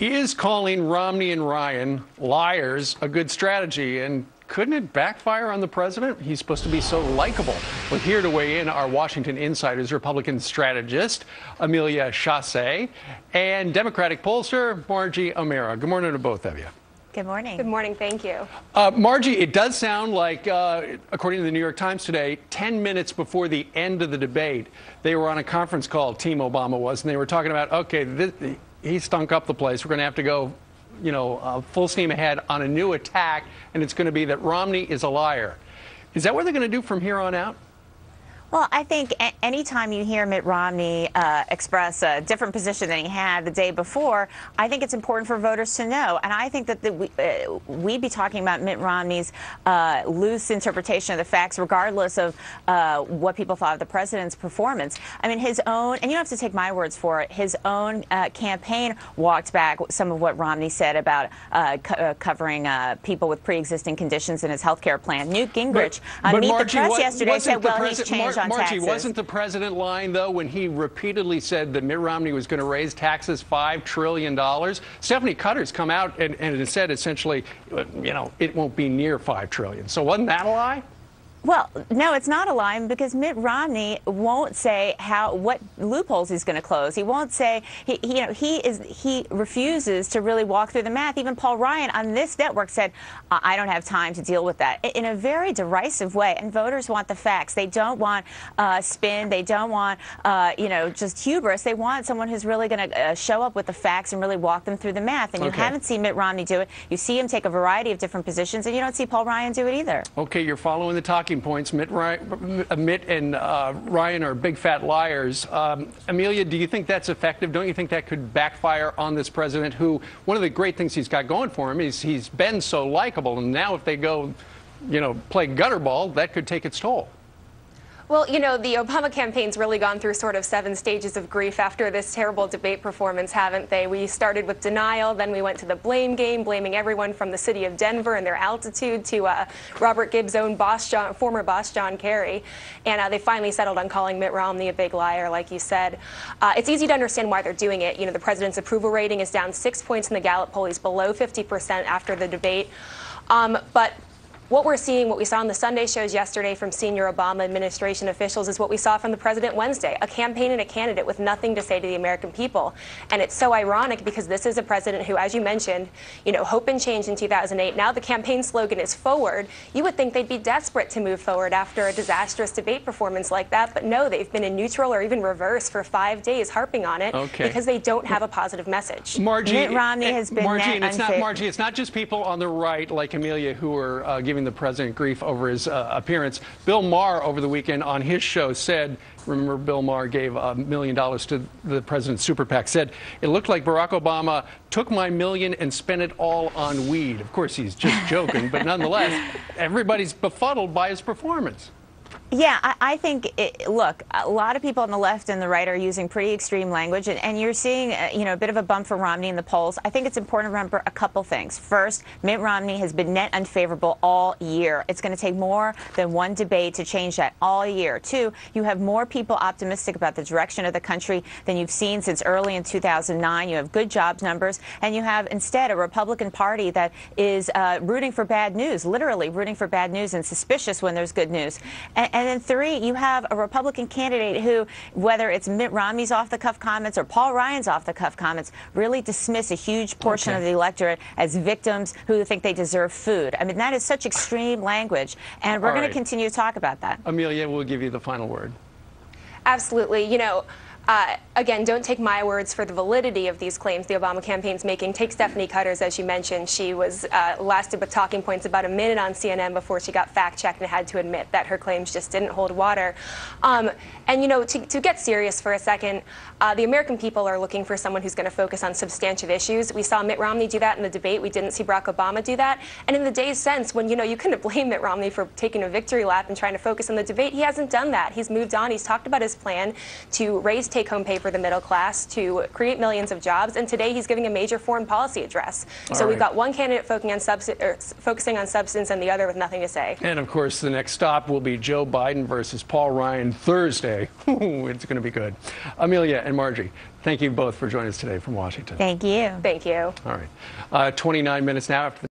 Is calling Romney and Ryan liars a good strategy? And couldn't it backfire on the president? He's supposed to be so likable. Well, here to weigh in are Washington Insider's Republican strategist, Amelia Chassé, and Democratic pollster, Margie Omero. Good morning to both of you. Good morning. Good morning. Thank you. Margie, it does sound like, according to the New York Times today, 10 minutes before the end of the debate, they were on a conference call, Team Obama was, and they were talking about, okay, he stunk up the place. We're going to have to go, full steam ahead on a new attack, and it's going to be that Romney is a liar. Is that what they're going to do from here on out? Well, I think anytime you hear Mitt Romney express a different position than he had the day before, I think it's important for voters to know. And I think that we'd be talking about Mitt Romney's loose interpretation of the facts, regardless of what people thought of the president's performance. I mean, his own, and you don't have to take my words for it, his own campaign walked back some of what Romney said about covering people with pre-existing conditions in his health care plan. Newt Gingrich, Meet Margie, the Press yesterday said, well, he's changed on Margie, taxes. wasn't the president lying, though, when he repeatedly said that Mitt Romney was going to raise taxes $5 trillion? Stephanie Cutter's come out and has said, essentially, it won't be near $5 trillion. So wasn't that a lie? Well, no, it's not a lie, because Mitt Romney won't say what loopholes he's going to close. He won't say he refuses to really walk through the math. Even Paul Ryan on this network said, "I don't have time to deal with that," in a very derisive way. And voters want the facts. They don't want spin. They don't want just hubris. They want someone who's really going to show up with the facts and really walk them through the math. And you haven't seen Mitt Romney do it. You see him take a variety of different positions, and you don't see Paul Ryan do it either. Okay, you're following the talking points. Mitt and Ryan are big fat liars. Amelia, do you think that's effective? Don't you think that could backfire on this president, who one of the great things he's got going for him is he's been so likable, and now if they go, play gutterball, that could take its toll? Well, the Obama campaign's really gone through sort of 7 stages of grief after this terrible debate performance, haven't they? We started with denial, then we went to the blame game, blaming everyone from the city of Denver and their altitude to Robert Gibbs' own former boss, John Kerry. And they finally settled on calling Mitt Romney a big liar, like you said. It's easy to understand why they're doing it. The president's approval rating is down 6 points in the Gallup poll. He's below 50% after the debate. But what we're seeing, what we saw on the Sunday shows yesterday from senior Obama administration officials, is what we saw from the president Wednesday, a campaign and a candidate with nothing to say to the American people. And it's so ironic because this is a president who, as you mentioned, hope and change in 2008. Now the campaign slogan is forward. You would think they'd be desperate to move forward after a disastrous debate performance like that. But no, they've been in neutral or even reverse for 5 days, harping on it because they don't have a positive message. Margie, Mitt Romney has been Margie, it's not just people on the right like Amelia who are giving the president grief over his appearance. Bill Maher over the weekend on his show said, remember Bill Maher gave $1 million to the president's super PAC, said it looked like Barack Obama took my million and spent it all on weed. Of course, he's just joking, but nonetheless, everybody's befuddled by his performance. Yeah, I think, look, a lot of people on the left and the right are using pretty extreme language, and you're seeing, a bit of a bump for Romney in the polls. I think it's important to remember a couple things. First, Mitt Romney has been net unfavorable all year. It's going to take more than one debate to change that all year. Two, you have more people optimistic about the direction of the country than you've seen since early in 2009. You have good jobs numbers, and you have instead a Republican Party that is rooting for bad news, literally rooting for bad news and suspicious when there's good news. And then three, you have a Republican candidate who, whether it's Mitt Romney's off-the-cuff comments or Paul Ryan's off-the-cuff comments, really dismiss a huge portion of the electorate as victims who think they deserve food. I mean, that is such extreme language, and we're going to continue to talk about that. Amelia, we'll give you the final word. Absolutely. Again, don't take my words for the validity of these claims the Obama campaign's making. Take Stephanie Cutter's, as you mentioned. She was lasted with talking points about a minute on CNN before she got fact-checked and had to admit that her claims just didn't hold water. To get serious for a second, the American people are looking for someone who's going to focus on substantive issues. We saw Mitt Romney do that in the debate. We didn't see Barack Obama do that. And in the days since, when, you couldn't blame Mitt Romney for taking a victory lap and trying to focus on the debate, he hasn't done that. He's moved on. He's talked about his plan to raise take-home pay for the middle class, to create millions of jobs, and today he's giving a major foreign policy address. So we've got one candidate focusing on substance and the other with nothing to say. And of course, the next stop will be Joe Biden versus Paul Ryan Thursday. It's going to be good. Amelia and Margie, thank you both for joining us today from Washington. Thank you. Thank you. All right. 29 minutes now after the